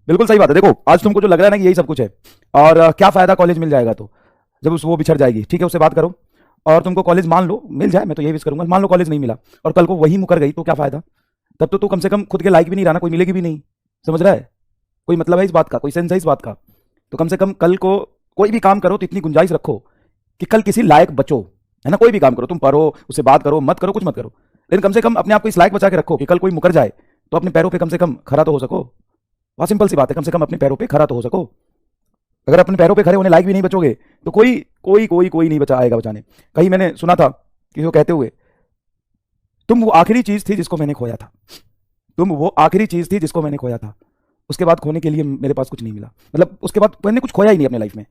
बिल्कुल सही बात है। देखो आज तुमको जो लग रहा है ना कि यही सब कुछ है और क्या फायदा कॉलेज मिल जाएगा तो, जब उस वो बिछड़ जाएगी, ठीक है उससे बात करो। और तुमको कॉलेज मान लो मिल जाए, मैं तो यही विश करूंगा, मान लो कॉलेज नहीं मिला और कल को वही मुकर गई तो क्या फायदा? तब तो तू कम से कम खुद के लायक भी नहीं रहना, कोई मिलेगी भी नहीं। समझ रहा है? कोई मतलब है इस बात का, कोई सेंस है इस बात का? तो कम से कम कल को कोई भी काम करो तो इतनी गुंजाइश रखो कि कल किसी लायक बचो, है ना? कोई भी काम करो, तुम पढ़ो, उससे बात करो, मत करो, कुछ मत करो, लेकिन कम से कम अपने आप को इस लायक बचा के रखो कि कल कोई मुकर जाए तो अपने पैरों पे कम से कम खड़ा तो हो सको। बहुत सिंपल सी बात है, कम से कम अपने पैरों पे खड़ा तो हो सको। अगर अपने पैरों पे खड़े होने लायक भी नहीं बचोगे तो कोई कोई कोई कोई नहीं बचा आएगा बचाने। कहीं मैंने सुना था किसी को कहते हुए, तुम वो आखिरी चीज थी जिसको मैंने खोया था, तुम वो आखिरी चीज थी जिसको मैंने खोया था, उसके बाद खोने के लिए मेरे पास कुछ नहीं मिला। मतलब उसके बाद मैंने कुछ खोया ही नहीं अपने लाइफ में।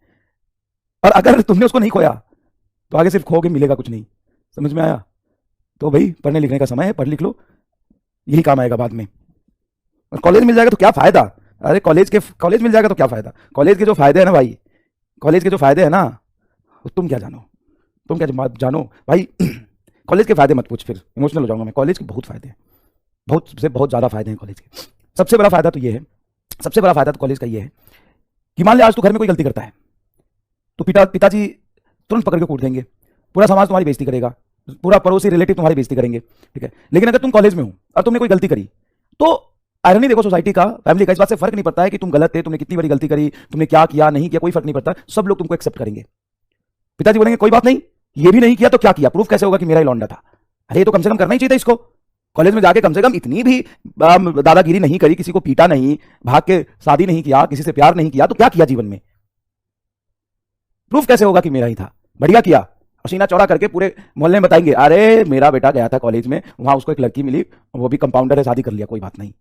और अगर तुमने उसको नहीं खोया तो आगे सिर्फ खोगे, मिलेगा कुछ नहीं। समझ में आया? तो भाई पढ़ने लिखने का समय है, पढ़ लिख लो, यही काम आएगा बाद में। और कॉलेज मिल जाएगा तो क्या फायदा? अरे कॉलेज मिल जाएगा तो क्या फायदा? कॉलेज के जो फायदे हैं ना भाई, कॉलेज के जो फायदे हैं ना, तुम क्या जानो, तुम क्या जानो भाई। कॉलेज के फायदे मत पूछ, फिर इमोशनल हो जाऊंगा मैं। कॉलेज के बहुत फायदे हैं, बहुत से बहुत ज्यादा फायदे हैं कॉलेज के। सबसे बड़ा फायदा तो ये है, सबसे बड़ा फायदा तो कॉलेज का ये है कि मान ले आज तू घर में कोई गलती करता है तो पिताजी तुरंत पकड़ के कूट देंगे, पूरा समाज तुम्हारी बेइज्जती करेगा, पूरा पड़ोसी रिलेटिव तुम्हारी बेइज्जती करेंगे, ठीक है। लेकिन अगर तुम कॉलेज में हो और तुमने कोई गलती करी तो आयरनी देखो सोसाइटी का, फैमिली का, इस बात से फर्क नहीं पड़ता है कि तुम गलत थे, तुमने कितनी बड़ी गलती करी, तुमने क्या किया नहीं किया, कोई फर्क नहीं पड़ता, सब लोग तुमको एक्सेप्ट करेंगे। पिताजी बोलेंगे कोई बात नहीं, ये भी नहीं किया तो क्या किया, प्रूफ कैसे होगा कि मेरा ही लौंडा था? अरे ये तो कम से कम करना ही चाहिए था इसको। कॉलेज में जाके कम से कम इतनी भी दादागिरी नहीं करी, किसी को पीटा नहीं, भाग के शादी नहीं किया, किसी से प्यार नहीं किया, तो क्या किया जीवन में? प्रूफ कैसे होगा कि मेरा ही था? बढ़िया किया, पसीना चौड़ा करके पूरे मोहल्ले में बताएंगे, अरे मेरा बेटा गया था कॉलेज में, वहां उसको एक लड़की मिली, वो भी कंपाउंडर है, शादी कर लिया, कोई बात नहीं।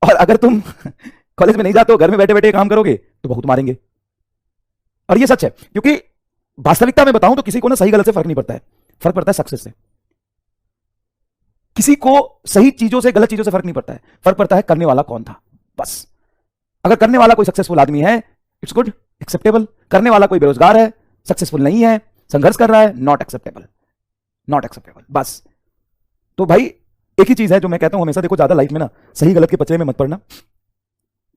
और अगर तुम कॉलेज में नहीं जाते हो, घर में बैठे बैठे काम करोगे तो बहुत मारेंगे। और ये सच है, क्योंकि वास्तविकता में बताऊं तो किसी को ना सही गलत से फर्क नहीं पड़ता है, फर्क पड़ता है सक्सेस से। किसी को सही चीजों से गलत चीजों से फर्क नहीं पड़ता है, फर्क पड़ता है करने वाला कौन था, बस। अगर करने वाला कोई सक्सेसफुल आदमी है, इट्स गुड, एक्सेप्टेबल। करने वाला कोई बेरोजगार है, सक्सेसफुल नहीं है, संघर्ष कर रहा है, नॉट एक्सेप्टेबल, नॉट एक्सेप्टेबल, बस। तो भाई एक ही चीज है जो मैं कहता हूं हमेशा, देखो ज्यादा लाइफ में ना सही गलत के पचड़े में मत पड़ना,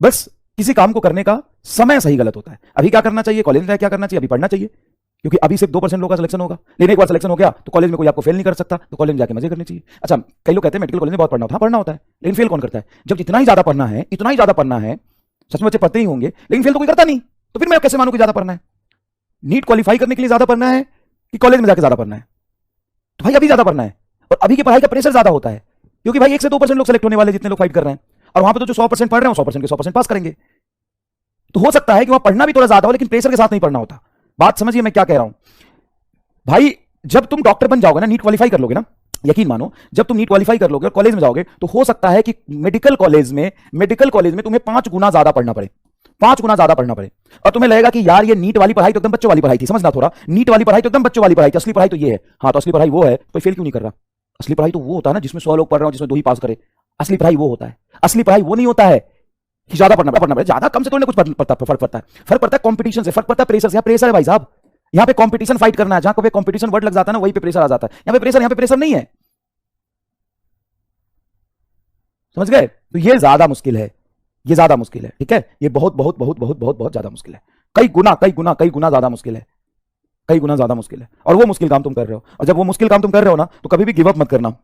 बस किसी काम को करने का समय सही गलत होता है। अभी क्या करना चाहिए, कॉलेज में क्या करना चाहिए, अभी पढ़ना चाहिए, क्योंकि अभी सिर्फ 2% लोगों का सिलेक्शन होगा, लेकिन एक बार सिलेक्शन हो गया तो कॉलेज में कोई आपको फेल नहीं कर सकता, तो कॉलेज में जाके मजे करने चाहिए। अच्छा, कई लोग कहते हैं मेडिकल कॉलेज में बहुत पढ़ना होता है, पढ़ना होता है, लेकिन फेल कौन करता है? जब इतना ही ज्यादा पढ़ना है, इतना ही ज्यादा पढ़ना है, सच में बच्चे पढ़ते ही होंगे, लेकिन फेल तो कोई करता नहीं, तो फिर मैं कैसे मानूं कि ज्यादा पढ़ना है? नीट क्वालिफाई करने के लिए ज्यादा पढ़ना है कि कॉलेज में जाकर ज्यादा पढ़ना है? तो भाई अभी ज्यादा पढ़ना है, और अभी की पढ़ाई का प्रेशर ज्यादा होता है, क्योंकि भाई 1 से 2% लोग सेलेक्ट होने वाले, जितने लोग फाइट कर रहे हैं, और वहां पे तो जो 100% पढ़ रहे हैं 100% के 100% पास करेंगे। तो हो सकता है कि वहां पढ़ना भी थोड़ा ज्यादा हो, लेकिन प्रेशर के साथ नहीं पढ़ना होता। बात समझिए मैं क्या कह रहा हूं भाई। जब तुम डॉक्टर बन जाओगे ना, नीट क्वालिफाई कर लोगे ना, यकीन मानो जब तुम नीट क्वालिफाई कर लोगे और कॉलेज में जाओगे तो हो सकता है कि मेडिकल कॉलेज में तुम्हें 5 गुना ज्यादा पढ़ना पड़े, 5 गुना ज्यादा पढ़ना पड़े। और तुम्हें लगेगा कि यार ये नीट वाली पढ़ाई तो एकदम बच्चों वाली पढ़ाई थी, समझना थोड़ा, नीट वाली पढ़ाई तो एकदम बच्चों वाली पढ़ाई थी, असली पढ़ाई तो ये है। हाँ तो असली पढ़ाई वो है, कोई फेल क्यों नहीं कर रहा? असली पढ़ाई तो वो होता है ना जिसमें 100 लोग पढ़ रहे हो, जिसमें 2 ही पास करे, असली पढ़ाई वो होता है। असली पढ़ाई वो नहीं होता है कि ज्यादा पढ़ना पड़े, ज्यादा कम से तो कुछ फर्क पड़ता है, फर्क पड़ता है कंपटीशन से, फर्क पड़ता है प्रेशर से। प्रेशर है भाई साहब, यहाँ पे कंपटीशन फाइट करना है, जहां पे कंपटीशन वर्ड लग जाता है ना, वहीं पे प्रेशर आ जाता है। यहाँ पे प्रेशर नहीं है, समझ गए? तो ये ज्यादा मुश्किल है, ये ज्यादा मुश्किल है, ठीक है। ये बहुत बहुत बहुत बहुत बहुत बहुत ज्यादा मुश्किल है, कई गुना ज्यादा मुश्किल है, कई गुना ज्यादा मुश्किल है। और वो मुश्किल काम तुम कर रहे हो, और जब वो मुश्किल काम तुम कर रहे हो ना, तो कभी भी गिव अप मत करना,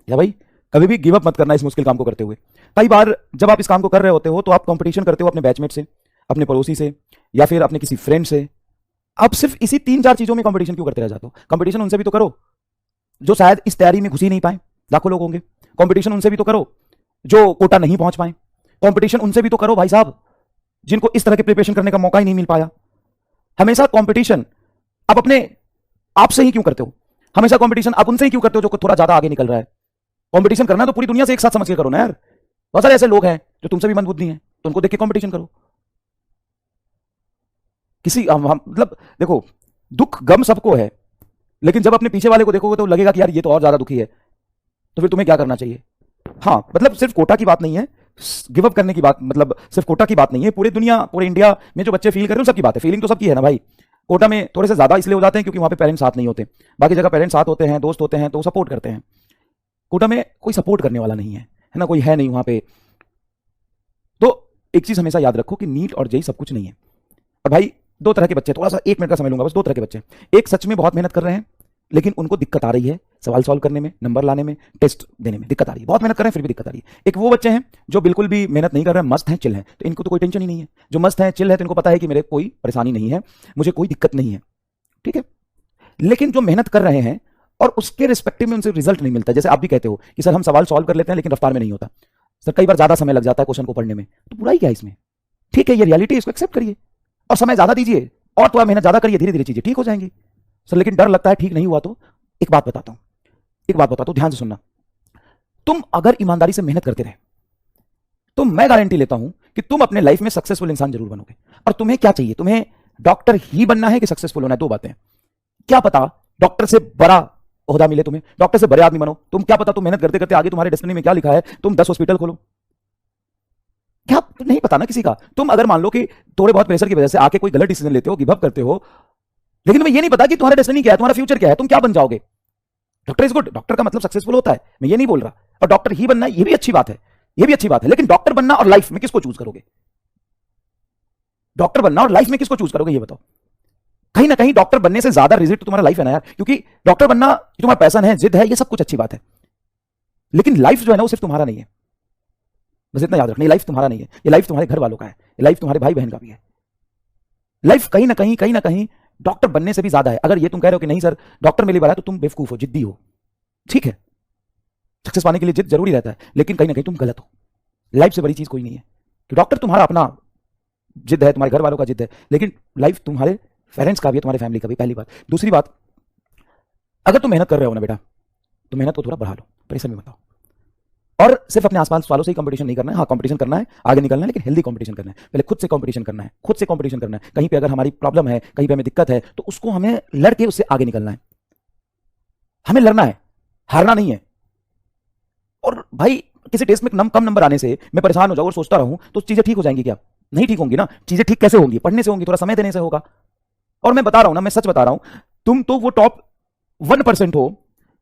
या भाई कभी भी गिव अप मत करना इस मुश्किल काम को करते हुए। कई बार जब आप इस काम को कर रहे होते हो तो आप कंपटीशन करते हो अपने बैचमेट से, अपने पड़ोसी से, या फिर अपने किसी फ्रेंड से। आप सिर्फ इसी 3-4 चीजों में कंपटीशन क्यों करते रह जाते हो? कंपटीशन उनसे भी तो करो जो शायद इस तैयारी में घुस ही नहीं पाए, लाखों लोग होंगे। कंपटीशन उनसे भी तो करो जो कोटा नहीं पहुंच पाए। कंपटीशन उनसे भी तो करो भाई साहब जिनको इस तरह के प्रिपरेशन करने का मौका ही नहीं मिल पाया। हमेशा कंपटीशन आप अपने आप से ही क्यों करते हो? हमेशा कंपटीशन आप उनसे ही क्यों करते हो जो थोड़ा ज्यादा आगे निकल रहा है? कंपटीशन करना तो पूरी दुनिया से एक साथ समझ के करो ना यार। बहुत सारे ऐसे लोग हैं जो तुमसे भी मंदबुद्धि हैं, तो उनको देख के कंपटीशन करो। किसी मतलब देखो, दुख गम सबको है, लेकिन जब अपने पीछे वाले को देखोगे तो लगेगा कि यार ये तो और ज्यादा दुखी है, तो फिर तुम्हें क्या करना चाहिए? हाँ मतलब सिर्फ कोटा की बात नहीं है, गिव अप करने की बात, मतलब सिर्फ कोटा की बात नहीं है, पूरी दुनिया, पूरे इंडिया में जो बच्चे फील कर रहे हैं सबकी बात है। फीलिंग तो सबकी है ना भाई। कोटा में थोड़े से ज्यादा इसलिए हो जाते हैं क्योंकि वहां पे पेरेंट्स साथ नहीं होते, बाकी जगह पेरेंट्स साथ होते हैं, दोस्त होते हैं, तो सपोर्ट करते हैं। कोटा में कोई सपोर्ट करने वाला नहीं है, है ना, कोई है नहीं वहां पे। तो एक चीज हमेशा याद रखो कि नीट और जेई सब कुछ नहीं है। और भाई दो तरह के बच्चे, थोड़ा सा 1 मिनट का समय लूंगा बस, दो तरह के बच्चे। एक सच में बहुत मेहनत कर रहे हैं लेकिन उनको दिक्कत आ रही है सवाल सॉल्व करने में, नंबर लाने में, टेस्ट देने में दिक्कत आ रही है, बहुत मेहनत कर रहे हैं फिर भी दिक्कत आ रही है। एक वो बच्चे हैं जो बिल्कुल भी मेहनत नहीं कर रहे हैं, मस्त हैं, चिल हैं, तो इनको तो कोई टेंशन ही नहीं है। जो मस्त है, चिल है, तो इनको पता है कि मेरे कोई परेशानी नहीं है, मुझे कोई दिक्कत नहीं है, ठीक है। लेकिन जो मेहनत कर रहे हैं और उसके रिस्पेक्टिव में उनसे रिजल्ट नहीं मिलता, जैसे आप भी कहते हो कि सर हम सवाल सॉल्व कर लेते हैं लेकिन रफ्तार में नहीं होता, सर कई बार ज्यादा समय लग जाता है क्वेश्चन को पढ़ने में, तो बुराई क्या है इसमें? ठीक है, ये रियलिटी, इसको एक्सेप्ट करिए और समय ज्यादा दीजिए और थोड़ा मेहनत ज्यादा करिए, धीरे धीरे चीजें ठीक हो जाएंगी। सर लेकिन डर लगता है ठीक नहीं हुआ तो। एक बात बताता हूं, ध्यान से सुनना। तुम अगर ईमानदारी से मेहनत करते रहे तो मैं गारंटी लेता हूं कि तुम अपने लाइफ में सक्सेसफुल इंसान जरूर बनोगे। और तुम्हें क्या चाहिए? तुम्हें डॉक्टर ही बनना है कि सक्सेसफुल होना है? दो बातें। क्या पता डॉक्टर से बड़ा ओहदा मिले तुम्हें, डॉक्टर से बड़े आदमी बनो। तुम क्या पता, तुम मेहनत करते करते आगे तुम्हारे डेस्टिनी में क्या लिखा है, तुम 10 हॉस्पिटल खोलो। क्या नहीं पता ना किसी का। तुम अगर मान लो कि थोड़े बहुत प्रेशर की वजह से आके कोई गलत डिसीजन लेते हो, गिव अप करते हो, लेकिन तुम्हें ये नहीं पता कि तुम्हारा डेस्टिनी क्या है, तुम्हारा फ्यूचर क्या है, तुम क्या बन जाओगे। डॉक्टर इज गुड, डॉक्टर का मतलब सक्सेसफुल होता है, मैं ये नहीं बोल रहा। और डॉक्टर ही बनना ये भी अच्छी बात है, ये भी अच्छी बात है, लेकिन डॉक्टर बनना और लाइफ में किसको चूज करोगे? डॉक्टर बनना और लाइफ में किसको चूज करोगे ये बताओ। कहीं ना कहीं डॉक्टर बनने से ज्यादा रिजल्ट तो तुम्हारा लाइफ है ना यार, क्योंकि डॉक्टर बनना तुम्हारा पैशन है, जिद है, ये सब कुछ अच्छी बात है, लेकिन लाइफ जो है ना वो सिर्फ तुम्हारा नहीं है। बस इतना याद रखना, ये लाइफ तुम्हारा नहीं है, ये लाइफ तुम्हारे घर वालों का है, ये लाइफ तुम्हारे भाई बहन का भी है। लाइफ कहीं ना कहीं डॉक्टर बनने से भी ज्यादा है। अगर ये तुम कह रहे हो कि नहीं सर डॉक्टर मेरे लिए बना है, तो तुम बेवकूफ हो, जिद्दी हो, ठीक है। सक्सेस पाने के लिए जिद जरूरी रहता है, लेकिन कहीं ना कहीं तुम गलत हो। लाइफ से बड़ी चीज कोई नहीं है कि डॉक्टर तुम्हारा अपना जिद है, तुम्हारे घर वालों का जिद है, लेकिन लाइफ तुम्हारे पेरेंट्स का भी है, तुम्हारे फैमिली का भी, पहली बात। दूसरी बात, अगर तुम मेहनत कर रहे हो ना बेटा, तो मेहनत को थोड़ा बढ़ा लो, प्रेशर में बताओ। और सिर्फ अपने आसपास वालों से ही कंपटीशन नहीं करना है। हाँ कंपटीशन करना है, आगे निकलना है, लेकिन हेल्दी कंपटीशन करना है। पहले खुद से कंपटीशन करना है, खुद से कंपटीशन करना है। कहीं पे अगर हमारी प्रॉब्लम है, कहीं पे हमें दिक्कत है, तो उसको हमें लड़के उससे आगे निकलना है। हमें लड़ना है, हारना नहीं है। और भाई किसी टेस्ट में कम नंबर आने से मैं परेशान हो जाऊं और सोचता रहूं तो चीजें ठीक हो जाएंगी क्या? नहीं ठीक होंगी ना। चीजें ठीक कैसे होंगी? पढ़ने से होंगी, थोड़ा समय देने से होगा। और मैं बता रहा हूं ना, मैं सच बता रहा हूं, तुम तो वो टॉप 1% हो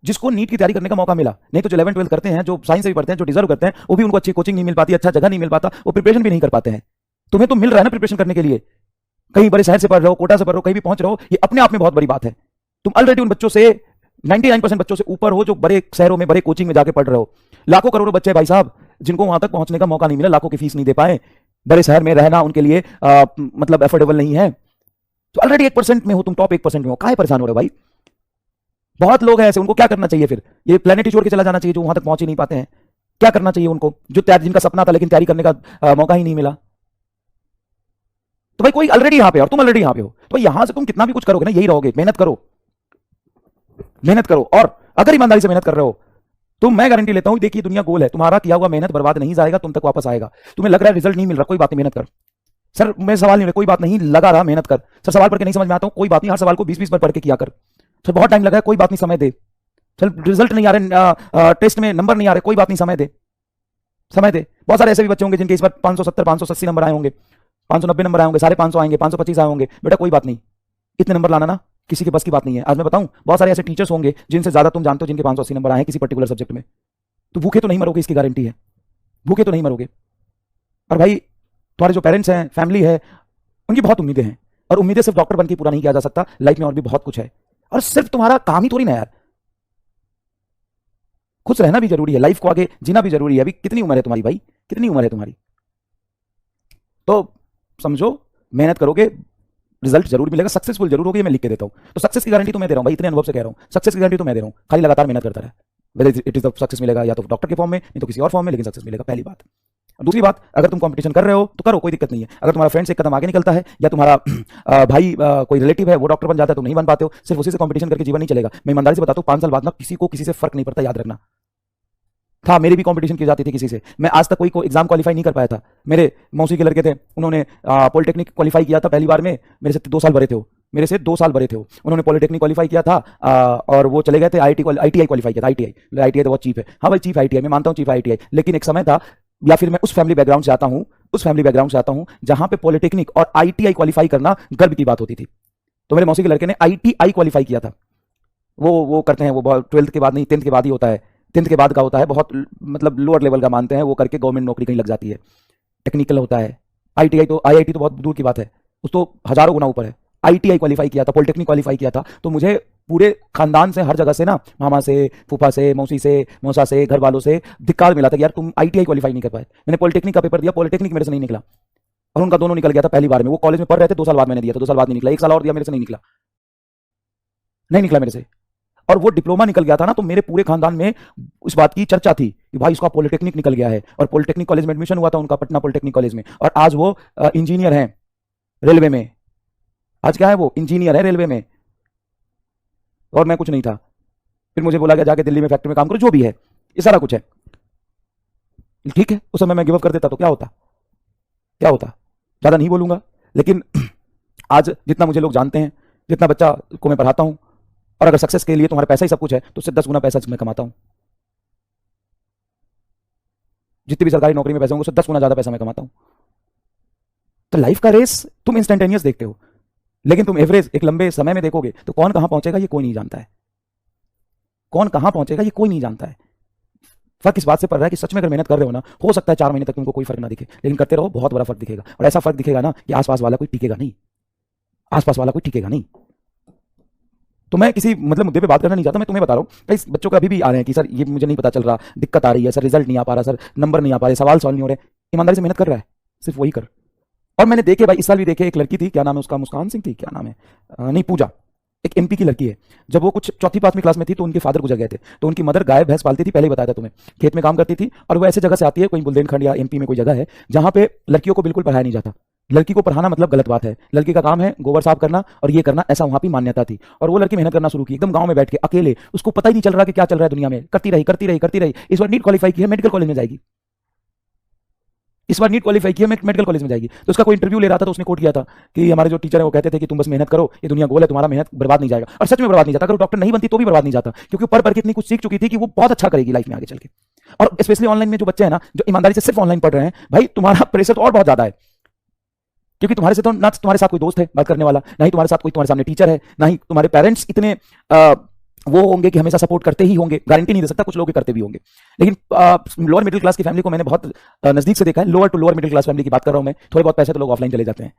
जिसको नीट की तैयारी करने का मौका मिला। नहीं तो जो 11 12 करते हैं, जो साइंस से भी पढ़ते हैं, जो डिजर्व करते हैं, वो भी उनको अच्छी कोचिंग नहीं मिल पाती, अच्छा जगह नहीं मिल पाता, वो प्रिपरेशन भी नहीं कर पाते हैं। तुम्हें तो मिल रहा है ना प्रिपरेशन करने के लिए, कहीं बड़े शहर से पढ़ रहे हो, कोटा से पढ़ रहे हो, कहीं भी पहुंच रहे हो, ये अपने आप में बहुत बड़ी बात है। तुम ऑलरेडी उन बच्चों से 99% बच्चों से ऊपर हो जो बड़े शहरों में, बड़े कोचिंग में जाके पढ़ रहे हो। लाखों करोड़ों बच्चे भाई साहब जिनको वहां तक पहुंचने का मौका नहीं मिला, लाखों की फीस नहीं दे पाए, बड़े शहर में रहना उनके लिए मतलब एफोर्डेबल नहीं है। तो ऑलरेडी 1% में हो तुम, टॉप 1% में हो, काहे परेशान हो रहे हो भाई? बहुत लोग हैं ऐसे, उनको क्या करना चाहिए फिर? ये प्लेनेट ही छोड़ के चला जाना चाहिए जो वहां तक पहुंच ही नहीं पाते हैं। क्या करना चाहिए उनको, जो तैयारी, जिनका सपना था लेकिन तैयारी करने का मौका ही नहीं मिला? तो भाई कोई ऑलरेडी यहां पे और तुम ऑलरेडी यहां पे हो, तो यहां से तुम कितना भी कुछ करोगे ना, यही रहोगे। मेहनत करो, मेहनत करो। और अगर ईमानदारी से मेहनत कर रहे हो तो मैं गारंटी लेता हूं, देखिए दुनिया गोल है, तुम्हारा किया हुआ मेहनत बर्बाद नहीं जाएगा, तुम तक वापस आएगा। तुम्हें लग रहा है रिजल्ट नहीं मिल रहा, कोई बात नहीं, मेहनत कर। सर मैं सवाल नहीं, कोई बात नहीं, लगा रहा, मेहनत कर। सर सवाल पढ़ के नहीं समझ में आता हूं, कोई बात नहीं, हर सवाल को 20-20 बार पढ़ के किया कर। सर बहुत टाइम लगा है, कोई बात नहीं, समय दे। चल रिजल्ट नहीं आ रहे, टेस्ट में नंबर नहीं आ रहे, कोई बात नहीं, समय दे, समय दे। बहुत सारे ऐसे भी बच्चे होंगे जिनके इस बार 570 580 नंबर आए होंगे, 590 नंबर आए होंगे, 550 आएंगे, 525 आए होंगे। बेटा कोई बात नहीं, इतने नंबर लाना ना किसी के बस की बात नहीं है। आज मैं बताऊं, बहुत सारे ऐसे टीचर्स होंगे जिनसे ज्यादा तुम जानते हो, जिनके 580 नंबर आए हैं किसी पर्टिकुलर सब्जेक्ट में। तो भूखे तो नहीं मरोगे, इसकी गारंटी है, भूखे तो नहीं मरोगे। और भाई तुम्हारे जो पेरेंट्स हैं, फैमिली है, उनकी बहुत उम्मीदें हैं, और उम्मीदें सिर्फ डॉक्टर बन के पूरा नहीं किया जा सकता, लाइफ में और भी बहुत कुछ है। और सिर्फ तुम्हारा काम ही थोड़ी ना यार, खुश रहना भी जरूरी है, लाइफ को आगे जीना भी जरूरी है। अभी कितनी उम्र है तुम्हारी भाई, कितनी उम्र है तुम्हारी? तो समझो, मेहनत करोगे रिजल्ट जरूर मिलेगा, सक्सेसफुल जरूर होगी, मैं लिख के देता हूं। तो सक्सेस की गारंटी तो मैं दे रहा हूं भाई, इतने अनुभव से कह रहा हूं, सक्सेस की गारंटी तो मैं दे रहा हूं। खाली लगातार मेहनत करता रहे, वेदर इट इज सक्सेस मिलेगा या तो डॉक्टर के फॉर्म में, नहीं तो किसी और फॉर्म में, लेकिन सक्सेस मिलेगा, पहली बात। दूसरी बात, अगर तुम कंपटीशन कर रहे हो तो करो, कोई दिक्कत नहीं है। अगर तुम्हारा फ्रेंड से एक कदम आगे निकलता है, या तुम्हारा भाई कोई रिलेटिव है वो डॉक्टर बन जाता है, तुम नहीं बन पाते हो, सिर्फ उसी से कंपटीशन करके जीवन नहीं चलेगा। मैं ईमानदारी से बताता हूं, 5 साल बाद ना किसी को किसी से फर्क नहीं पड़ता, याद रखना। था, मेरी भी कंपटीशन की जाती थी किसी से, मैं आज तक कोई को एग्जाम क्वालिफाई नहीं कर पाया था। मेरे मौसी के लड़के थे, उन्होंने पॉलिटेक्निक क्वालिफाई किया था पहली बार में, मेरे से 2 साल बड़े थे वो, मेरे से 2 साल बड़े थे वो। उन्होंने पॉलिटेक्निक क्वालिफाई किया था, और वो चले गए थे आईटीआई क्वालिफाई किया था। आईटीआई तो बहुत चीप है, हाँ भाई चीप आईटीआई, मैं मानता हूँ चीप आईटीआई, लेकिन एक समय था, या फिर मैं उस फैमिली बैकग्राउंड से आता हूँ, उस फैमिली बैकग्राउंड से आता हूँ जहां पे पॉलिटेक्निक और आईटीआई क्वालिफाई करना गर्व की बात होती थी। तो मेरे मौसी के लड़के ने आईटीआई क्वालिफाई किया था। वो करते हैं, वो 12th के बाद नहीं, 10th के बाद ही होता है, 10th के बाद का होता है, बहुत मतलब लोअर लेवल का मानते हैं, वो करके गवर्नमेंट नौकरी कहीं लग जाती है, टेक्निकल होता है, आईटीआई तो आईआईटी तो बहुत दूर की बात है, उस तो हजारों गुना ऊपर है। आईटीआई क्वालिफाई किया था, पॉलिटेक्निक क्वालिफाई किया था, तो मुझे पूरे खानदान से, हर जगह से ना, मामा से, फूफा से, मौसी से, मौसा से, घर वालों से धिक्कार मिला था कि यार तुम आईटीआई क्वालिफाई नहीं कर पाए। मैंने पॉलिटेक्निक का पेपर दिया, पॉलिटेक्निक मेरे से नहीं निकला, और उनका दोनों निकल गया था पहली बार में। वो कॉलेज में पढ़ रहे थे, 2 साल बाद मैंने दिया था, 2 साल बाद नहीं निकला, 1 साल और दिया, मेरे से नहीं निकला, नहीं निकला मेरे से। और वो डिप्लोमा निकल गया था ना, तो मेरे पूरे खानदान में इस बात की चर्चा थी कि भाई इसका पॉलिटेक्निक निकल गया है, और पॉलिटेक्निक कॉलेज में एडमिशन हुआ था उनका, पटना पॉलिटेक्निक कॉलेज में, और आज वो इंजीनियर हैं रेलवे में। आज क्या है, वो इंजीनियर है रेलवे में, और मैं कुछ नहीं था। फिर मुझे बोला गया जाके दिल्ली में फैक्ट्री में काम करो, जो भी है, ये सारा कुछ है। ठीक है, उस समय मैं गिव अप कर देता तो क्या होता, क्या होता, ज्यादा नहीं बोलूंगा। लेकिन आज जितना मुझे लोग जानते हैं, जितना बच्चा को मैं पढ़ाता हूं, और अगर सक्सेस के लिए तुम्हारा पैसा ही सब कुछ है, तो उससे 10 गुना पैसा मैं कमाता हूं। जितनी भी सरकारी नौकरी में पैसे होंगे, उससे 10 गुना ज्यादा पैसा मैं कमाता हूं। तो लाइफ का रेस तुम इंस्टेंटेनियस देखते हो, लेकिन तुम एवरेज एक लंबे समय में देखोगे तो कौन कहां पहुंचेगा ये कोई नहीं जानता है। कौन कहां पहुंचेगा ये कोई नहीं जानता है। फर्क इस बात से पड़ रहा है कि सच में अगर मेहनत कर रहे हो ना, हो सकता है 4 महीने तक तुमको कोई फर्क ना दिखे, लेकिन करते रहो, बहुत बड़ा फर्क दिखेगा। और ऐसा फर्क दिखेगा ना कि आसपास वाला कोई टिकेगा नहीं, आसपास वाला कोई टिकेगा नहीं। तो मैं किसी मतलब मुद्दे पे बात करना नहीं चाहता, मैं तुम्हें बता रहा हूँ। कई बच्चों का अभी भी आ रहे हैं कि सर ये मुझे नहीं पता चल रहा, दिक्कत आ रही है सर, रिजल्ट नहीं आ पा रहा सर, नंबर नहीं आ पा रहे, सवाल सॉल्व नहीं हो रहे। ईमानदारी से मेहनत कर रहा है, सिर्फ वही कर। और मैंने देखे भाई, इस साल भी देखे, एक लड़की थी, क्या नाम है उसका, मुस्कान सिंह थी, क्या नाम है, नहीं पूजा, एक एमपी की लड़की है। जब वो कुछ चौथी 5वीं क्लास में थी तो उनके फादर गुजर गए थे, तो उनकी मदर गाय भैंस पालती थी, पहले ही बताया था तुम्हें, खेत में काम करती थी। और वो ऐसे जगह से आती है, कोई बुंदेलखंड या एमपी में कोई जगह है जहां पे लड़कियों को बिल्कुल पढ़ाया नहीं जाता। लड़की को पढ़ाना मतलब गलत बात है, लड़की का काम है गोबर साफ करना और ये करना, ऐसा वहां की मान्यता थी। और वो लड़की मेहनत करना शुरू की, एकदम गांव में बैठ के अकेले, उसको पता ही नहीं चल रहा कि क्या चल रहा है दुनिया में, करती रही करती रही करती रही। इस बार नीट क्वालिफाई की है, मेडिकल कॉलेज में जाएगी। इस बार नीट क्वालिफाई किया, मेडिकल कॉलेज में जाएगी। तो उसका कोई इंटरव्यू ले रहा था, तो उसने कोट किया था कि हमारे जो टीचर है वो कहते थे कि तुम बस मेहनत करो, ये दुनिया गोल है, तुम्हारा मेहनत बर्बाद नहीं जाएगा। और सच में बर्बाद नहीं जाता। अगर वो डॉक्टर नहीं बनती तो भी बर्बाद नहीं जाता, क्योंकि पढ़ के इतनी कुछ सीख चुकी थी कि वो बहुत अच्छा करेगी लाइफ में आगे चल के। और स्पेशली ऑनलाइन में जो बच्चे हैं ना, जो ईमानदारी से सिर्फ ऑनलाइन पढ़ रहे हैं, भाई तुम्हारा प्रेशर तो और बहुत ज्यादा है, क्योंकि तुम्हारे से तो ना तुम्हारे साथ कोई दोस्त है बात करने वाला, ना ही तुम्हारे साथ कोई तुम्हारे सामने टीचर है, ना ही तुम्हारे पेरेंट्स इतने वो होंगे कि हमेशा सपोर्ट करते ही होंगे। गारंटी नहीं दे सकता, कुछ लोग करते भी होंगे। लेकिन लोअर मिडिल क्लास की फैमिली को मैंने बहुत नजदीक से देखा है। Lower to lower middle class family की बात कर रहा हूं मैं, थोड़े बहुत पैसे तो लोग ऑफलाइन चले जाते हैं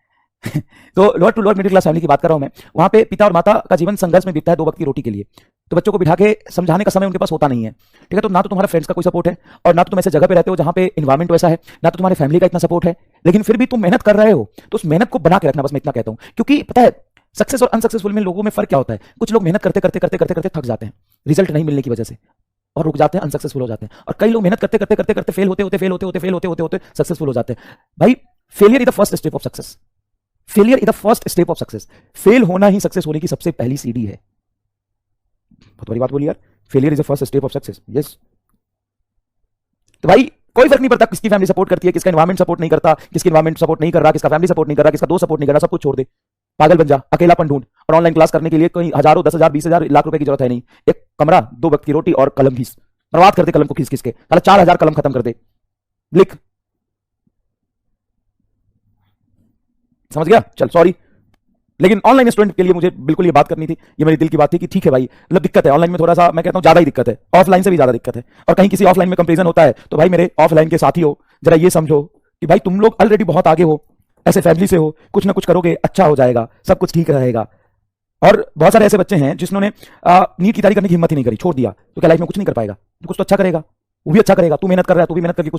तो lower to lower middle class family की बात कर रहा हूं मैं। वहां पे पिता और माता का जीवन संघर्ष में बीतता है 2 वक्त की रोटी के लिए। तो बच्चों को बिठा के समझाने का समय उनके पास होता नहीं है, ठीक है। तो ना तो तुम्हारा फ्रेंड्स का कोई सपोर्ट है, और ना तो तुम ऐसे जगह पे रहते हो जहां पे इन्वायरमेंट वैसा है, ना तो तुम्हारे फैमिली का इतना सपोर्ट है। लेकिन फिर भी तुम मेहनत कर रहे हो, तो उस मेहनत को बना के रखना, बस मैं इतना कहता हूं। क्योंकि पता है सक्सेस और अनसक्सेसफुल में लोगों में फर्क क्या होता है। कुछ लोग मेहनत करते करते करते करते करते थक जाते हैं रिजल्ट नहीं मिलने की वजह से, और रुक जाते हैं, अनसक्सेसफुल हो जाते हैं। और कई लोग मेहनत करते करते करते करते फेल होते होते फेल होते होते फेल होते होते होते सक्सेसफुल हो जाते हैं। भाई failure is the first step of success, failure is the first step of success. Fail होना ही सक्सेस होने की सबसे पहली सीढ़ी है। बहुत बड़ी बात बोली यार, failure is the first step of success. Yes, तो भाई कोई फर्क नहीं पड़ता किसकी फैमिली सपोर्ट करती है, किसका एनवायरमेंट सपोर्ट नहीं करता, किसकी एनवायरमेंट सपोर्ट नहीं कर रहा, किसका फैमिली सपोर्ट नहीं कर रहा, किसका दोस्त सपोर्ट नहीं कर रहा, सब कुछ छोड़ दे, पागल बन जा, अकेलापन ढूंढ। और ऑनलाइन क्लास करने के लिए कोई हजारों, 10,000, 20,000, लाख रुपए की जरूरत है नहीं। एक कमरा, 2 वक्त की रोटी और कलम घिस, बर्बाद कर दे कलम को खींच खींच के, साला 4,000 कलम खत्म कर दे, लिख। समझ गया, चल सॉरी। लेकिन ऑनलाइन स्टूडेंट के लिए मुझे बिल्कुल ये बात करनी थी, ये मेरी दिल की बात थी कि ठीक है भाई, मतलब दिक्कत है ऑनलाइन में, थोड़ा सा मैं कहता हूं ज्यादा ही दिक्कत है, ऑफलाइन से भी ज्यादा दिक्कत है। और कहीं किसी ऑफलाइन में कंपेरिजन होता है तो भाई मेरे ऑफलाइन के साथी हो, जरा ये समझो कि भाई तुम लोग ऑलरेडी बहुत आगे हो, ऐसे फैमिली से हो, कुछ ना कुछ करोगे अच्छा हो जाएगा, सब कुछ ठीक रहेगा। और बहुत सारे ऐसे बच्चे हैं जिन्होंने नीट की तैयारी करने की हिम्मत ही नहीं करी, छोड़ दिया, तो क्या लाइफ में कुछ नहीं कर पाएगा? कुछ तो अच्छा करेगा, वो भी अच्छा करेगा। तू मेहनत कर रहा है, तू भी मेहनत करके कुछ